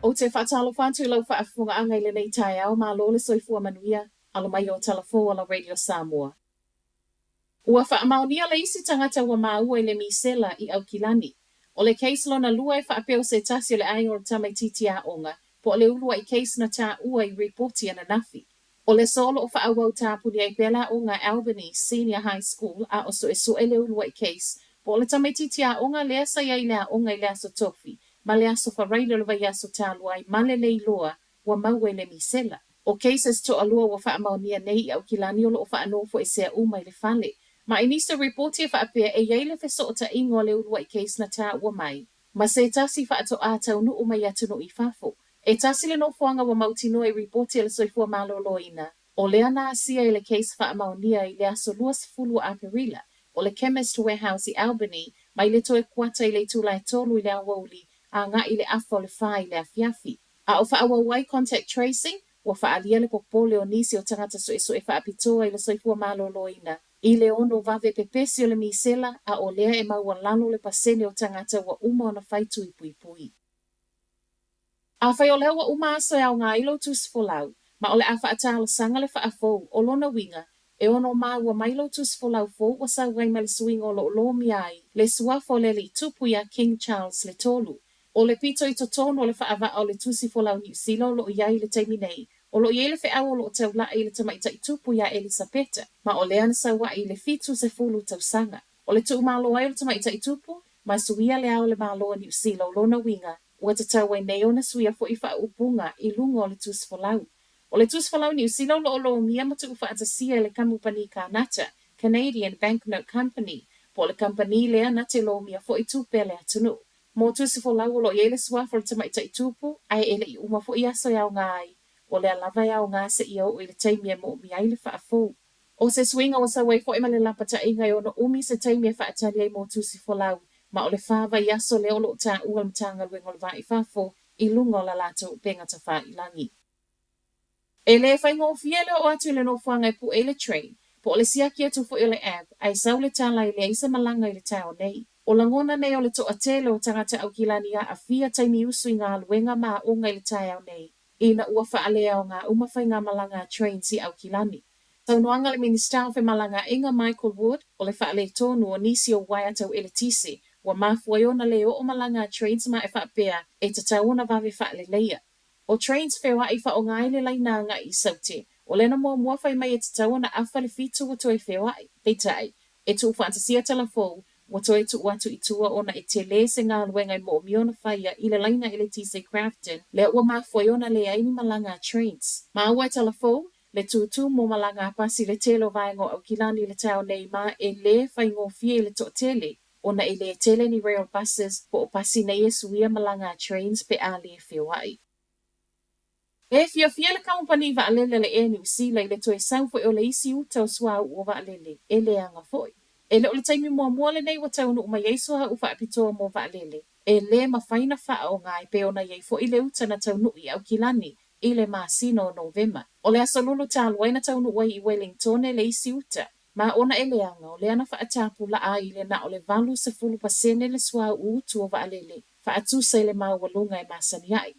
O te whaatalo whantu lau whaafunga anga ile nei tai au ma lo le soifua manuia alo mai o talafo ala Radio Samoa. Ua whaamaunia le isi tangata ua maua ile misela I au kilani. O le case lona lua whaapeo se tasi o le ai o le tamaititi a onga, po o le ulua I case na tā ua I reporti ana nafi. O le solo o whaawau tāpuni ai pela o ngā Albany Senior High School a o so e so e le ulua I case, po o le tamaititi a onga lea sa iai lea onga I lea so tofi, ma lea so wharailo le vai aso tālu ai ma le leiloa wa maua le misela. O cases to alua wa whaamaunia nei au kilani o lo o whaanofo e sea umai le fale. Ma inisa reporti e whaapea e iei le feso o ta ingo le ulua I case na tā ua mai. Ma se tasi whaato a tau nu umai atu no I fafo. E tasi le no fuanga wa mautino e reporti e le soifua malolo ina. O lea na asia I le case whaamaunia I le aso luas fulu a perila. O le chemist warehouse I Albany, mai le toe kuata I le tula e tolu I le awauli, a ngā I le afa o le wha I le afiafi. A o whaawawai contact tracing, wa whaalia le popole o nisi o tangata so e whaapitoa I le soifua malolo ina. I le ono vave pepesi o le misela a o lea e maua lalo le pasene o tangata wa uma o na whaitu I pui pui. A whai o lea wa uma aso e au ngā ilo tusfolau, ma o le a whaatalo sanga le whaafou o lona winga, e ono maa ua mailo tusfolau fou wa sa wai ma le swing o lo miai, le suafo le li tupu ia King Charles le tolu. O le pito I totono o le whaava o le tusifolau New Zealand lo iai le taimi nei, o lo iele fe au o lo tau la I le tamaita I tupu ia Elisabeta, ma o leana sa wa I le fitu se fulu tau sanga. O le tu malo ai o le tamaita I tupu, ma suia le au le malo New Zealand lona winga, ua te tau e neo na suia fo I wha upunga I lungo o le tusifolau. O le tusifolau New Zealand lo mia matu ufa atasia le kamupani ka nata, Canadian Banknote Company, po le company lea na te lo mia fo I tupele atunu. Mo tusifolau o lo iele suafo le tamaita I tupu, ai ele I uma fo I aso iau ngai. O le alava iau ngā se I au I le taimia mo mi ai le whaafou. O se swinga o sa wai fo ima le lapata inga o no umi se taimia whaatali ai mo tusifolau, ma o le whaava I aso le olo ta ua mtanga luengo le vai whaafo I lungo la lato benga ta wha I langi. E le whai ngō fiele o atu le no fuanga I pu e le train, po o le siaki atu fo I le app, ai sau le tala I le aisa malanga I le tau nei. O langona nei o le toa tele o tangata au kilani a fia taimi usu I ngā luenga maa o ngai le tau nei. Ina ua whaalea o ngā umawhai ngā malanga train si au kilani. Tau noanga le minister fe malanga inga Michael Wood o le whaale tonu o nisi o wai atau ele tisi, wa mafua iona le o malanga trains ma e whaapea e te tauna vave whaale leia. O trains whewa I wha o ngai le lainanga I saute, o lena mua muawhai mai e te tauna awha le fitu o toi whewa I tai, e tu fantasia talafou, wa toi tu watu I tua ona e te le se ngā luenga I mo miona whaia I le laina ele tise Crafton, le ua mafua iona le aini malanga trains. Ma ua talafou, le tutu mo malanga pasi le telo vaengo au kilani le tau nei ma e le whai ngō fie le to tele, ona e le tele ni rail buses po o pasi nei e suia malanga trains pe a le whewai. E fia le kampani va alele le e New Zealand le toe sau fo o le isi uta o sua ua va alele, e le anga foi. E le o le taimi mua le nei wa taunu uma yeiso ha ufa apitoa mo va alele. E le mawhaina wha o ngai pe ona yei fo I le uta na taunu I au kilani, I le masino o Novema. O le asalulu tāluai na taunu wai I Wellington e le isi uta. Ma ona e le anga o le ana wha atapu la a I le na o le valu se fulu pasene le sua utu o va alele. Wha atu se le mawalunga e masani ai.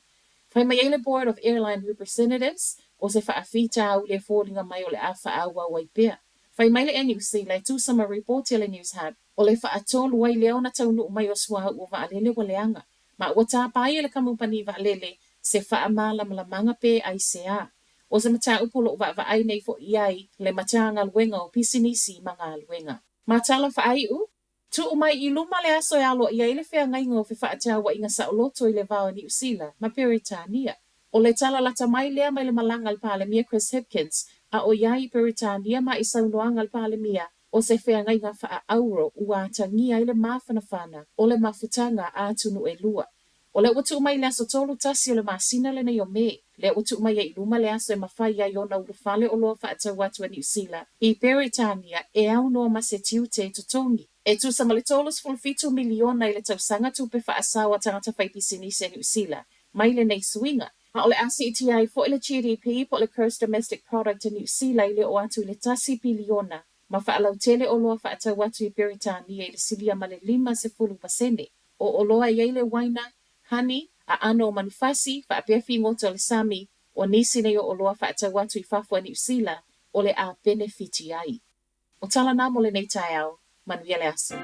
Whai mai ele Board of Airline Representatives, o se whaafita au le fōringa mai o le awha awa waipea. Whai mai le NUC lai tūsama report le News Hub, o le whaatolu wai leo na taunu mai o sua ua vaalele wa leanga. Ma ua tāpai le kamupani vaalele se whaamala malamanga pe ai se a. O se mata upolo wa ai nei fo iai le matanga luenga o pisinisi mga luenga. Ma tala whaai u? Tu umai I luma le aso e alo ia ele whea ngai ngō whaatea wa inga sa oloto I le vāo New Zealand, ma Peritania. O le tala lata mai lea mai le malanga al palemia Chris Hipkins, a o iai Peritania ma I saunoanga al palemia, o se whea ngai ngā wha auro ua tangia I le mawhanawhana, o le mafutanga a tunu e lua. O le watu umai le aso tolu tasi o le masina le nei o me, le watu umai I luma le aso e mawhai ai o na urufale o loa whaatau watu a New Zealand. I Peritania e au noa ma se tiute I totongi. E tu sa malitolos fulfitu miliona I le tausanga tupe whaasawa tangata whaipisinisi e New Zealand, mai le nei suinga. Ma o le ACTI fo le GDP po le Gross Domestic Product in New Zealand le o atu le tasi biliona, ma whaalau tele o loa whaatau watu I Peritania I le silia ma le 5%. O loa I le waina, honey, A ano manufasi whaapeafi ngota o le Sami o nisi nei o loa whaatau atu I Papua New Zealand o le a benefiti ai. O tala nā mo le nei tai au, manuia le aso.